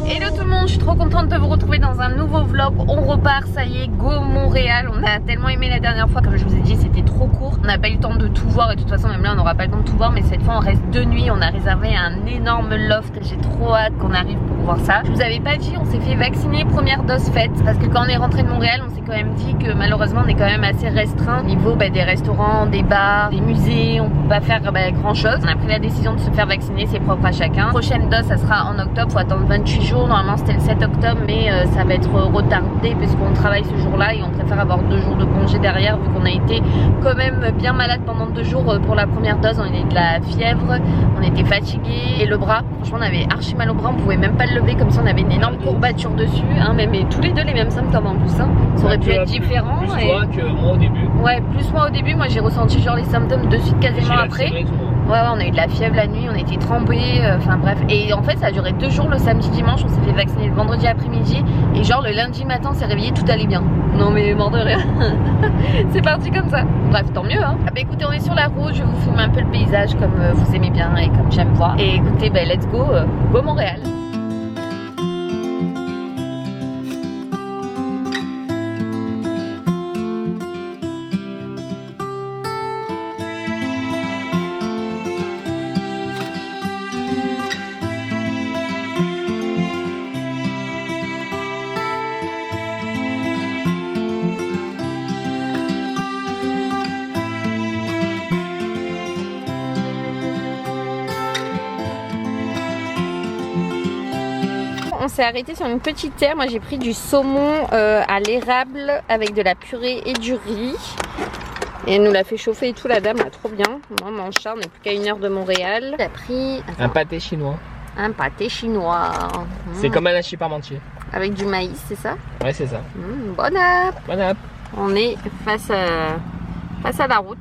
Hello tout le monde, je suis trop contente de vous retrouver dans un nouveau vlog. On repart, ça y est, go Montréal. On a tellement aimé la dernière fois, comme je vous ai dit, c'était trop court. On n'a pas eu le temps de tout voir et de toute façon même là on n'aura pas le temps de tout voir. Mais cette fois on reste 2 nuits, on a réservé un énorme loft. J'ai trop hâte qu'on arrive pour voir ça. Je vous avais pas dit, on s'est fait vacciner, première dose faite. Parce que quand on est rentré de Montréal, on s'est quand même dit que malheureusement on est quand même assez restreint au niveau des restaurants, des bars, des musées. On peut pas faire grand chose. On a pris la décision de se faire vacciner, c'est propre à chacun. Prochaine dose ça sera en octobre, faut attendre 28 jours. Normalement c'était le 7 octobre mais ça va être retardé puisqu'on travaille ce jour-là et on préfère avoir 2 jours de congé derrière vu qu'on a été quand même bien malade pendant 2 jours pour la première dose. On avait de la fièvre, on était fatigué et le bras, franchement on avait archi mal au bras, on pouvait même pas le lever comme si on avait une énorme courbature dessus hein, mais tous les deux les mêmes symptômes en plus hein. Ça aurait pu être différent. Plus toi que moi au début. Ouais, plus moi au début, moi j'ai ressenti genre les symptômes de suite quasiment après. Ouais, on a eu de la fièvre la nuit, on était trempés, enfin bref. Et en fait ça a duré 2 jours, le samedi dimanche, on s'est fait vacciner le vendredi après-midi. Et genre le lundi matin on s'est réveillé, tout allait bien. Non mais mort de rien. C'est parti comme ça. Bref, tant mieux hein. Ah bah écoutez, on est sur la route, je vais vous filmer un peu le paysage comme vous aimez bien et comme j'aime voir. Et écoutez, let's go, go Montréal. On s'est arrêté sur une petite terre. Moi j'ai pris du saumon à l'érable avec de la purée et du riz. Et elle nous l'a fait chauffer et tout, la dame, là, trop bien. Moi, on mange ça, on n'est plus qu'à 1 heure de Montréal. J'ai pris un pâté chinois. Un pâté chinois. C'est comme un hachis parmentier. Avec du maïs, c'est ça? Ouais, c'est ça. Bon app. Bon app. On est face à la route.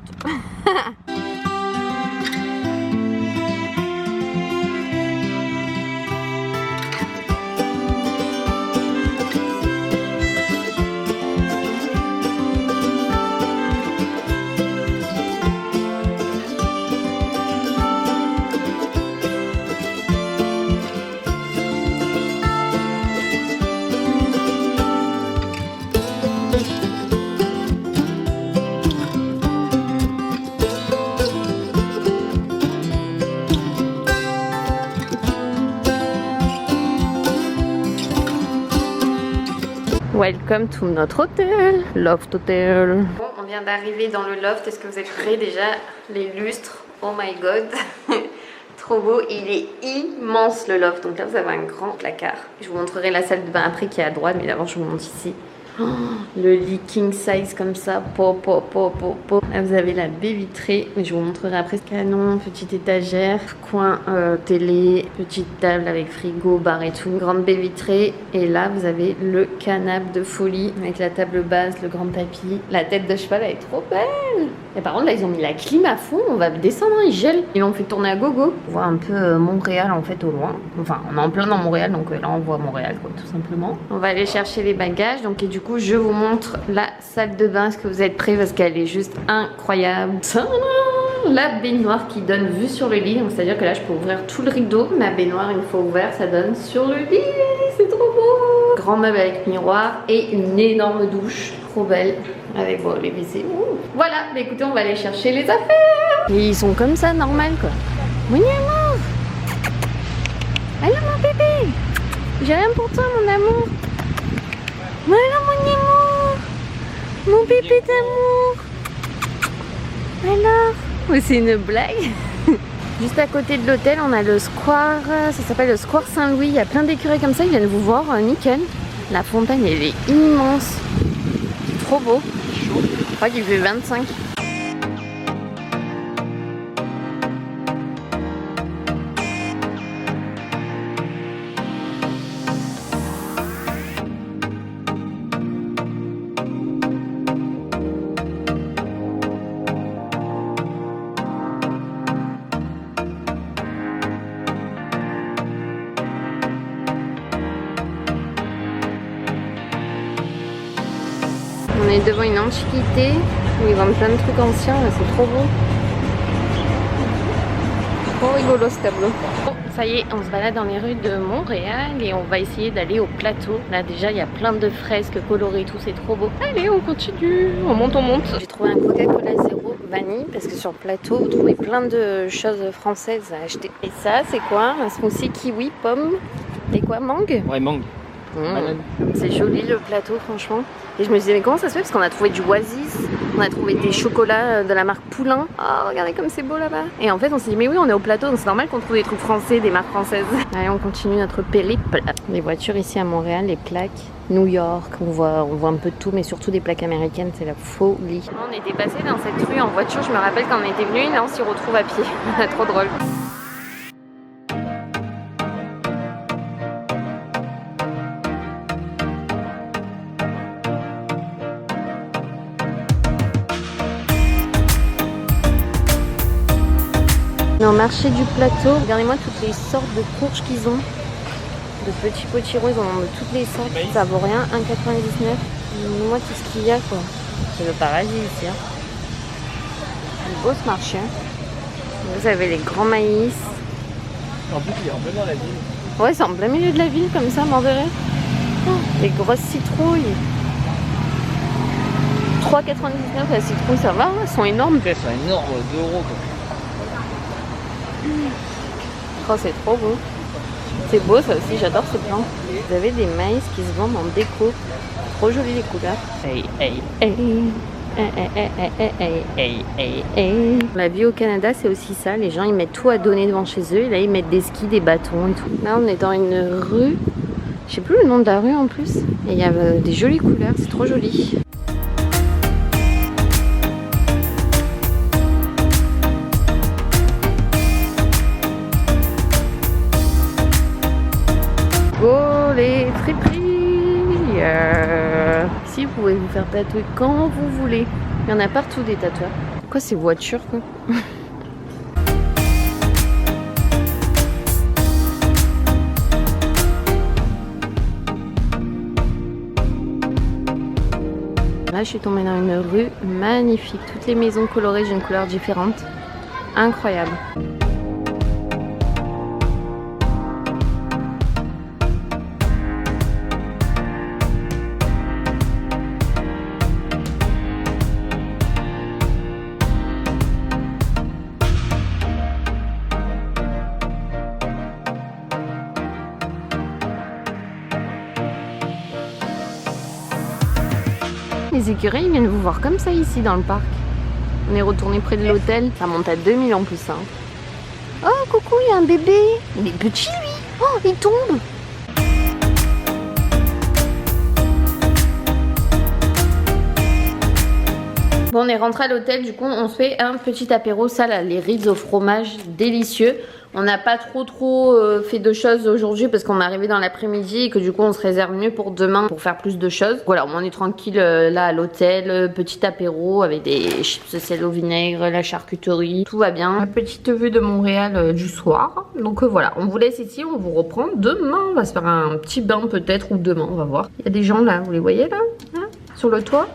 Welcome to notre hôtel, Loft Hotel. Bon, on vient d'arriver dans le loft. Est-ce que vous êtes prêts déjà? Les lustres, oh my god. Trop beau, il est immense le loft. Donc là vous avez un grand placard. Je vous montrerai la salle de bain après qui est à droite, mais d'abord je vous montre ici. Oh, le lit king size comme ça, Là vous avez la baie vitrée, mais je vous montrerai après. Canon, petite étagère, coin télé, petite table avec frigo, bar et tout, une grande baie vitrée. Et là vous avez le canapé de folie avec la table basse, le grand tapis. La tête de cheval elle est trop belle. Et par contre là ils ont mis la clim à fond, on va descendre, il gèle. Ils l'ont fait tourner à gogo. On voit un peu Montréal en fait au loin. Enfin on est en plein dans Montréal, donc là on voit Montréal quoi, tout simplement. On va aller chercher les bagages, donc et du coup je vous montre la salle de bain. Est-ce que vous êtes prêts? Parce qu'elle est juste incroyable. La baignoire qui donne vue sur le lit, donc c'est à dire que là je peux ouvrir tout le rideau. Ma baignoire une fois ouverte ça donne sur le lit, c'est trop beau. Grand meuble avec miroir et une énorme douche, trop belle, avec bon, les WC. Voilà, mais écoutez on va aller chercher les affaires. Et ils sont comme ça, normal quoi. Mon amour, allô mon bébé, j'ai rien pour toi mon amour. Voilà mon amour, mon bébé d'amour. Alors, oh, c'est une blague. Juste à côté de l'hôtel, on a le square, ça s'appelle le square Saint-Louis. Il y a plein d'écureuils comme ça, ils viennent vous voir, nickel. La fontaine, elle est immense. C'est trop beau. Je crois qu'il fait 25. On est devant une antiquité, où ils vendent plein de trucs anciens, c'est trop beau. Trop rigolo ce tableau. Bon, ça y est, on se balade dans les rues de Montréal et on va essayer d'aller au plateau. Là déjà il y a plein de fresques colorées et tout, c'est trop beau. Allez, on continue, on monte, on monte. J'ai trouvé un Coca-Cola zéro vanille parce que sur le plateau vous trouvez plein de choses françaises à acheter. Et ça c'est quoi? Un smoothie kiwi, pomme et quoi, mangue? Ouais, mangue. C'est joli le plateau franchement. Et je me disais mais comment ça se fait, parce qu'on a trouvé du Oasis, on a trouvé des chocolats de la marque Poulain. Oh regardez comme c'est beau là-bas. Et en fait on s'est dit mais oui on est au plateau donc c'est normal qu'on trouve des trucs français, des marques françaises. Allez on continue notre périple. Les voitures ici à Montréal, les plaques New York, on voit un peu de tout mais surtout des plaques américaines, c'est la folie. On était passé dans cette rue en voiture, je me rappelle quand on était venu, là on s'y retrouve à pied. Trop drôle. On est au marché du plateau. Regardez-moi toutes les sortes de courges qu'ils ont. De petits potiros, ils en ont de toutes les sortes. Ça vaut rien, 1,99. Dis-moi tout ce qu'il y a quoi. C'est le paradis ici. Hein. C'est beau ce marché. Vous avez les grands maïs. En plus, il est en plein dans la ville. Ouais, c'est en plein milieu de la ville comme ça, m'en verrez. Oh, les grosses citrouilles. 3,99 la citrouille, ça va, elles sont énormes. Elles sont énormes, 2 € quoi. Oh, c'est trop beau. C'est beau ça aussi, j'adore ce plan. Vous avez des maïs qui se vendent en déco. Trop jolies les couleurs. Hey, hey, hey. Hey. La vie au Canada, c'est aussi ça. Les gens, ils mettent tout à donner devant chez eux. Et là, ils mettent des skis, des bâtons et tout. Là, on est dans une rue. Je sais plus le nom de la rue en plus. Et il y a des jolies couleurs. C'est trop joli. Go les friperies. Ici, vous pouvez vous faire tatouer quand vous voulez. Il y en a partout des tatouages. Quoi, ces voitures quoi. Là, je suis tombée dans une rue magnifique. Toutes les maisons colorées d'une couleur différente. Incroyable. Les écureuils viennent vous voir comme ça ici dans le parc. On est retourné près de l'hôtel. Ça monte à 2000 en plus. Hein. Oh coucou, il y a un bébé. Il est petit lui. Oh, il tombe. Bon, on est rentré à l'hôtel. Du coup, on se fait un petit apéro. Ça là, les riz au fromage délicieux. On n'a pas trop fait de choses aujourd'hui parce qu'on est arrivé dans l'après-midi et que du coup on se réserve mieux pour demain pour faire plus de choses. Voilà, on est tranquille là à l'hôtel, petit apéro avec des chips de sel au vinaigre, la charcuterie, tout va bien. La petite vue de Montréal du soir. Donc voilà, on vous laisse ici, on vous reprend demain. On va se faire un petit bain peut-être ou demain, on va voir. Il y a des gens là, vous les voyez là, sur le toit.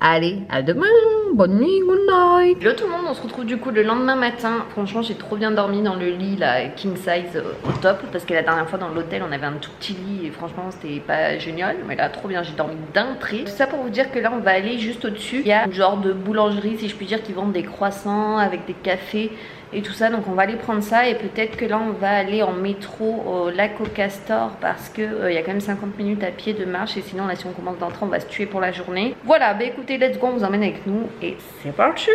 Allez, à demain, bonne nuit, good night. Hello tout le monde, on se retrouve du coup le lendemain matin. Franchement j'ai trop bien dormi dans le lit là, king size au top. Parce que la dernière fois dans l'hôtel on avait un tout petit lit et franchement c'était pas génial. Mais là trop bien, j'ai dormi d'un trait. Tout ça pour vous dire que là on va aller juste au dessus. Il y a une genre de boulangerie si je puis dire qui vendent des croissants avec des cafés et tout ça, donc on va aller prendre ça et peut-être que là on va aller en métro au lac au Castor parce que il y a quand même 50 minutes à pied de marche et sinon là si on commence d'entrer on va se tuer pour la journée. Voilà, bah écoutez, let's go, on vous emmène avec nous et c'est parti.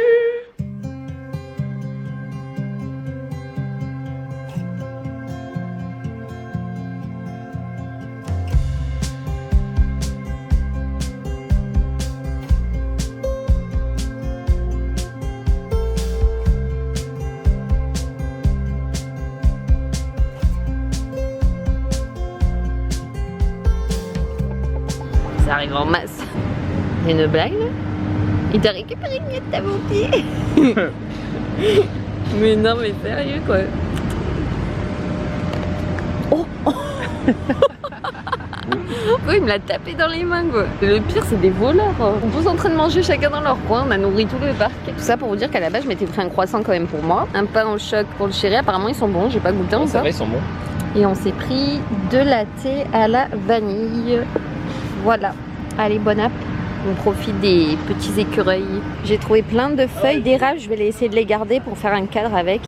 Ça arrive en masse. C'est une blague là? Il t'a récupéré une miette à mon pied. Mais non mais sérieux quoi. Oh, oh. Oui, il me l'a tapé dans les mains quoi. Le pire c'est des voleurs. On est tous en train de manger chacun dans leur coin, on a nourri tout le parc. Tout ça pour vous dire qu'à la base je m'étais pris un croissant quand même pour moi. Un pain au choc pour le chéri, apparemment ils sont bons, j'ai pas goûté encore. C'est vrai, ils sont bons. Et on s'est pris de latte à la vanille. Voilà. Allez, bon app. On profite des petits écureuils. J'ai trouvé plein de feuilles d'érable, je vais essayer de les garder pour faire un cadre avec.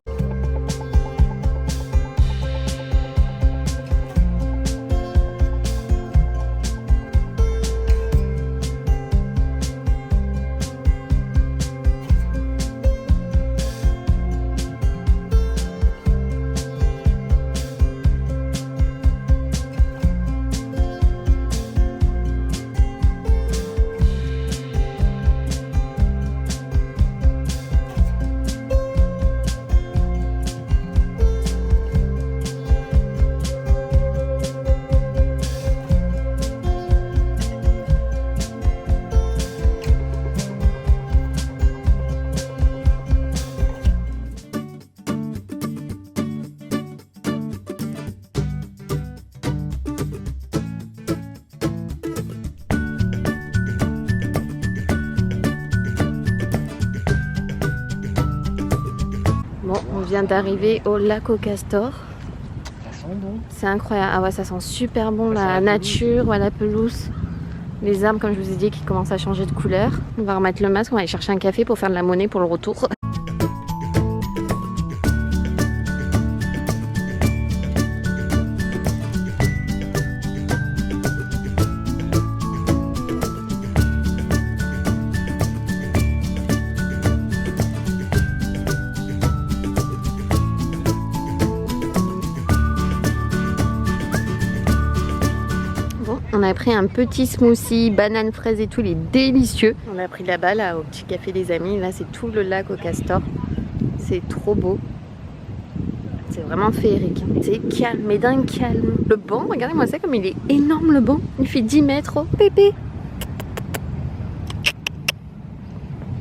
Bon, on vient d'arriver au lac au castor. Ça sent bon. C'est incroyable. Ah ouais, ça sent super bon, la nature, ouais, la pelouse. Les arbres, comme je vous ai dit, qui commencent à changer de couleur. On va remettre le masque, on va aller chercher un café pour faire de la monnaie pour le retour. On a pris un petit smoothie, banane, fraise et tout, il est délicieux. On l'a pris là-bas, là, au petit café des amis. Là, c'est tout le lac au castor. C'est trop beau. C'est vraiment féerique. C'est calme, mais d'un calme. Le banc, regardez-moi ça comme il est énorme le banc. Il fait 10 mètres. Oh, bébé.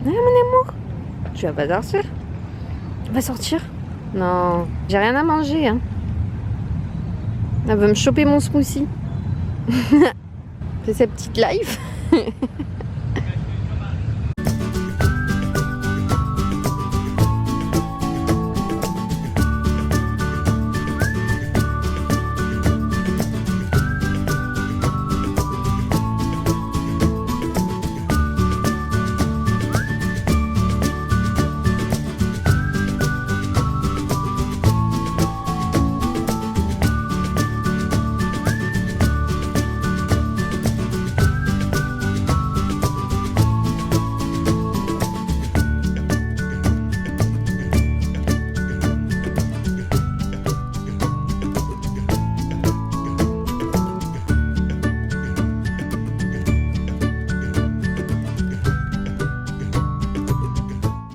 Ah, mon amour. Tu vas pas sortir? Tu vas sortir? Non, j'ai rien à manger. Hein. Elle veut me choper mon smoothie. C'est sa petite life.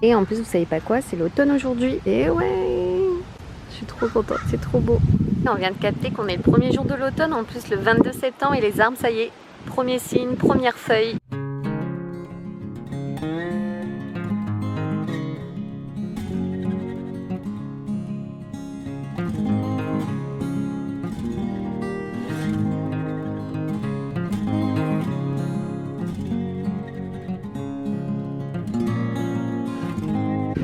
Et en plus, vous savez pas quoi, c'est l'automne aujourd'hui. Et ouais, je suis trop contente, c'est trop beau. On vient de capter qu'on est le premier jour de l'automne, en plus le 22 septembre, et les arbres, ça y est, premier signe, première feuille.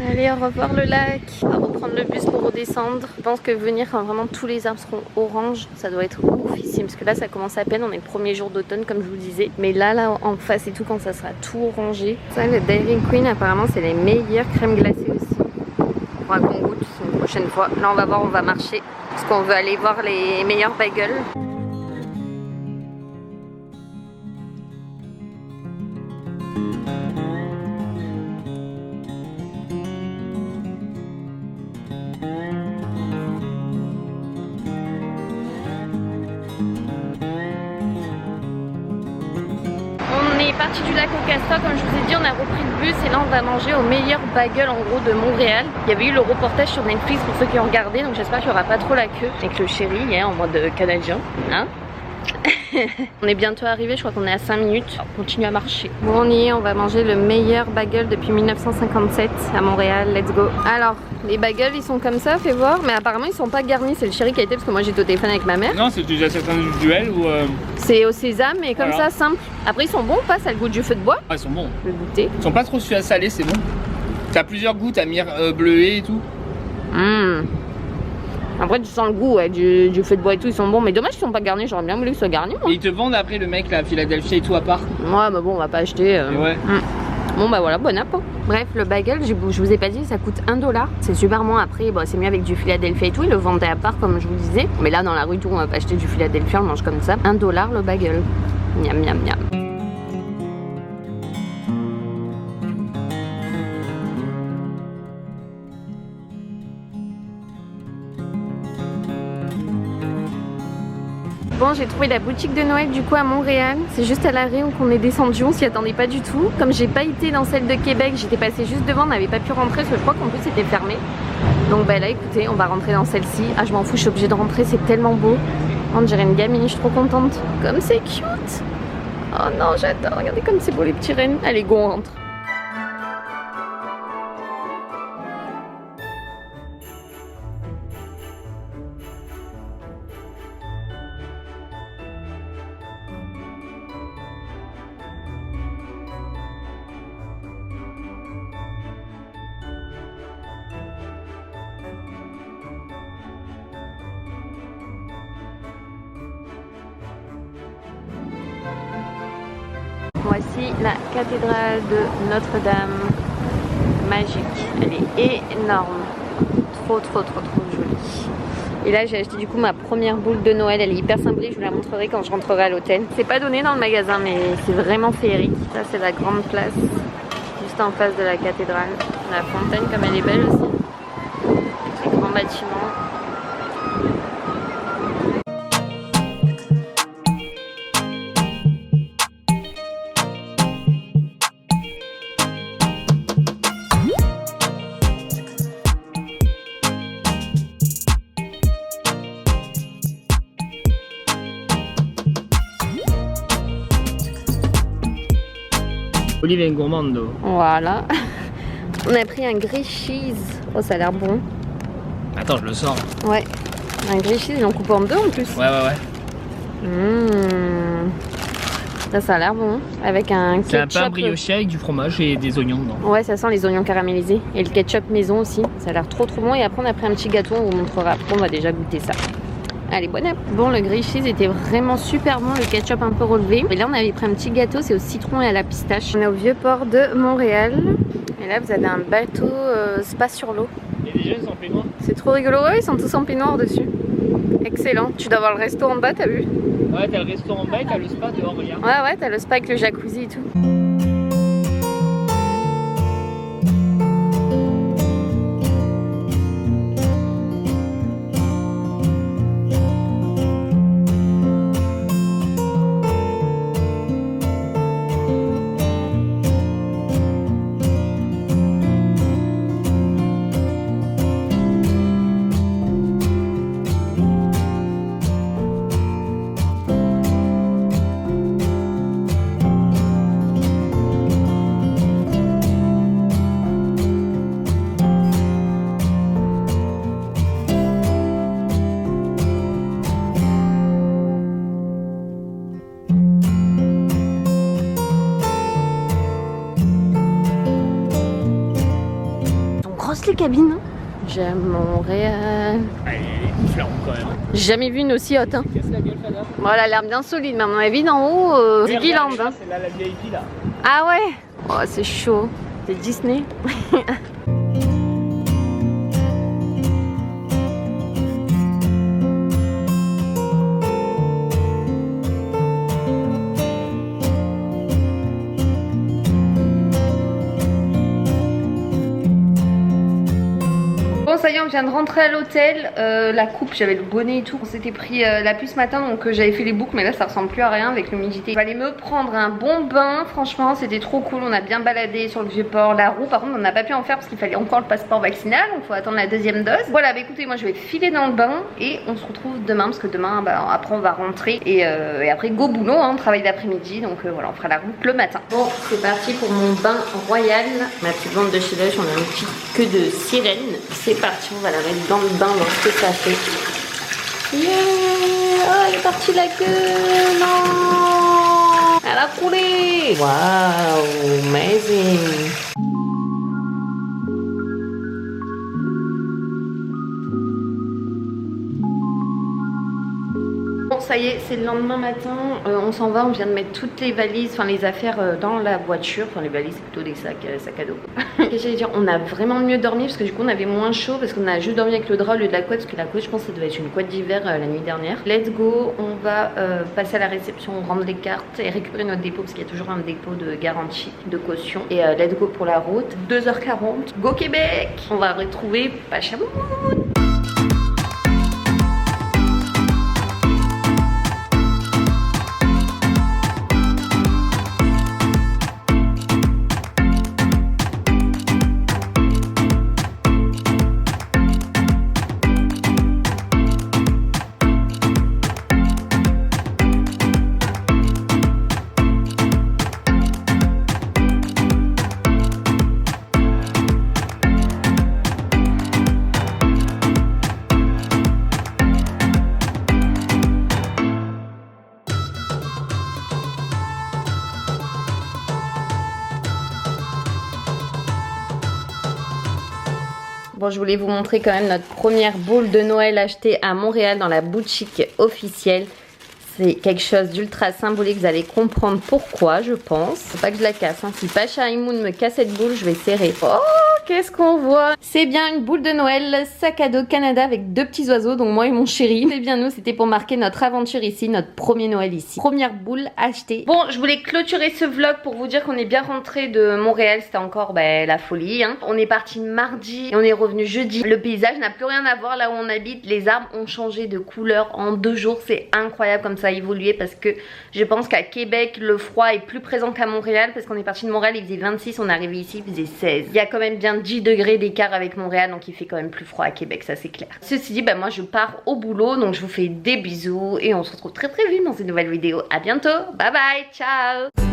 Allez, au revoir le lac. On va reprendre le bus pour redescendre. Je pense que venir quand vraiment tous les arbres seront orange, ça doit être oufissime. Parce que là, ça commence à peine. On est le premier jour d'automne, comme je vous disais. Mais là, en face et tout, quand ça sera tout orangé. Ça, le Dairy Queen, apparemment, c'est les meilleures crèmes glacées aussi. Il faudra qu'on goûte une prochaine fois. Là, on va voir, on va marcher. Parce qu'on veut aller voir les meilleurs bagels. Parti du lac au castor, comme je vous ai dit, on a repris le bus et là on va manger au meilleur bagel en gros de Montréal. Il y avait eu le reportage sur Netflix pour ceux qui ont regardé, donc j'espère qu'il n'y aura pas trop la queue. Avec le chéri, en mode canadien, hein. On est bientôt arrivé, je crois qu'on est à 5 minutes. On continue à marcher. Bon, on y est, on va manger le meilleur bagel depuis 1957 à Montréal. Let's go. Alors, les bagels ils sont comme ça, fais voir. Mais apparemment ils sont pas garnis. C'est le chéri qui a été parce que moi j'étais au téléphone avec ma mère. Non, c'est déjà certains individuels ou. C'est au sésame mais comme voilà. ça, simple. Après ils sont bons ou pas? Ça a le goût du feu de bois? Ah, ils sont bons. Je vais goûter. Ils sont pas trop salés, c'est bon. T'as plusieurs goûts, t'as myrrhe bleuée et tout. Après tu sens le goût ouais, du feu de bois et tout, ils sont bons. Mais dommage qu'ils sont pas garnis, j'aurais bien voulu qu'ils soient garnis. Et ils te vendent après le mec, la Philadelphia et tout à part. Ouais mais bon on va pas acheter. Et ouais. Bon bah voilà, bon app. Bref, le bagel, je vous ai pas dit, ça coûte 1 $. C'est super bon. Après, bon, c'est mieux avec du Philadelphia et tout. Ils le vendaient à part, comme je vous disais. Mais là, dans la rue, tout, on va pas acheter du Philadelphia, on mange comme ça. 1 $ le bagel. Miam, miam, miam. Bon, j'ai trouvé la boutique de Noël du coup à Montréal. C'est juste à l'arrêt où on est descendu, on s'y attendait pas du tout. Comme j'ai pas été dans celle de Québec, j'étais passée juste devant, on n'avait pas pu rentrer parce que je crois qu'en plus c'était fermé. Donc bah là écoutez, on va rentrer dans celle-ci. Ah je m'en fous, je suis obligée de rentrer, c'est tellement beau. On dirait une gamine, je suis trop contente. Comme c'est cute. Oh non, j'adore, regardez comme c'est beau les petits rennes. Allez go, on rentre. Voici la cathédrale de Notre-Dame. Magique. Elle est énorme. Trop jolie. Et là j'ai acheté du coup ma première boule de Noël. Elle est hyper symbolique, je vous la montrerai quand je rentrerai à l'hôtel. C'est pas donné dans le magasin mais c'est vraiment féerique. Ça c'est la grande place. Juste en face de la cathédrale. La fontaine comme elle est belle aussi. Les grands bâtiments. Olive et gourmando. Voilà. On a pris un grilled cheese. Oh, ça a l'air bon. Attends, je le sors. Ouais. Un grilled cheese, ils l'ont coupé en deux en plus. Ouais. Ça a l'air bon. Avec un C'est ketchup. un pain brioché avec du fromage et des oignons dedans. Ouais, ça sent les oignons caramélisés. Et le ketchup maison aussi. Ça a l'air trop bon. Et après, on a pris un petit gâteau. On vous montrera après. On va déjà goûter ça. Allez, bonne app. Bon, le grilled cheese était vraiment super bon, le ketchup un peu relevé. Et là, on avait pris un petit gâteau, c'est au citron et à la pistache. On est au Vieux-Port de Montréal. Et là, vous avez un bateau spa sur l'eau. Et les jeunes sont en peignoir. C'est trop rigolo. Ouais, ils sont tous en peignoir dessus. Excellent. Tu dois avoir le resto en bas, t'as vu? Ouais, t'as le restaurant en bas et t'as le spa dehors, regarde. Ouais, t'as le spa avec le jacuzzi et tout. Les cabines. J'aime Montréal. Elle est différente quand même. J'ai jamais vu une aussi haute. Hein. Casse la gueule, Fada. Bon, elle a l'air bien solide, mais à mon avis, d'en haut, c'est Disneyland. Hein. C'est là la VIP là. Ah ouais? Oh, c'est chaud. C'est Disney. ça y est, on vient de rentrer à l'hôtel. La coupe, j'avais le bonnet et tout. On s'était pris la pluie ce matin, donc j'avais fait les boucles, mais là ça ressemble plus à rien avec l'humidité. Je vais aller me prendre un bon bain. Franchement, c'était trop cool. On a bien baladé sur le Vieux-Port. La roue, par contre, on n'a pas pu en faire parce qu'il fallait encore le passeport vaccinal. Donc, il faut attendre la deuxième dose. Voilà, bah écoutez, moi je vais filer dans le bain et on se retrouve demain parce que demain, bah, après, on va rentrer et après, go boulot. Hein, on travaille d'après-midi, donc voilà, on fera la route le matin. Bon, c'est parti pour mon bain royal. Ma petite bande de chez Lush, on a une petite queue de sirène. C'est parti, on va la mettre dans le bain, voir ce que ça fait. Yeah! Oh, elle est partie la queue! Non! Elle a coulé! Waouh! Amazing! Ça y est, c'est le lendemain matin, on s'en va, on vient de mettre toutes les valises, enfin les affaires dans la voiture, enfin les valises c'est plutôt des sacs à dos. Et j'allais dire, on a vraiment mieux dormi parce que du coup on avait moins chaud parce qu'on a juste dormi avec le drap au lieu de la couette parce que la couette je pense que ça devait être une couette d'hiver la nuit dernière. Let's go, on va passer à la réception, rendre les cartes et récupérer notre dépôt parce qu'il y a toujours un dépôt de garantie, de caution. Et let's go pour la route, 2h40, go Québec. On va retrouver Pachamoun. Bon, je voulais vous montrer quand même notre première boule de Noël achetée à Montréal dans la boutique officielle. C'est quelque chose d'ultra symbolique, vous allez comprendre pourquoi, je pense. Faut pas que je la casse, hein. Si Pacha Imoun me casse cette boule, je vais serrer. Oh, qu'est-ce qu'on voit? C'est bien une boule de Noël, sac à dos Canada avec 2 petits oiseaux, donc moi et mon chéri. C'est bien nous, c'était pour marquer notre aventure ici, notre premier Noël ici. Première boule achetée. Bon, je voulais clôturer ce vlog pour vous dire qu'on est bien rentré de Montréal, c'était encore la folie. Hein. On est parti mardi et on est revenu jeudi. Le paysage n'a plus rien à voir là où on habite. Les arbres ont changé de couleur en 2 jours, c'est incroyable comme ça a évolué parce que je pense qu'à Québec le froid est plus présent qu'à Montréal parce qu'on est parti de Montréal, il faisait 26, on est arrivé ici, il faisait 16. Il y a quand même bien 10 degrés d'écart avec Montréal, donc il fait quand même plus froid à Québec, ça c'est clair. Ceci dit, moi je pars au boulot, donc je vous fais des bisous et on se retrouve très vite dans une nouvelle vidéo. À bientôt, bye bye, ciao.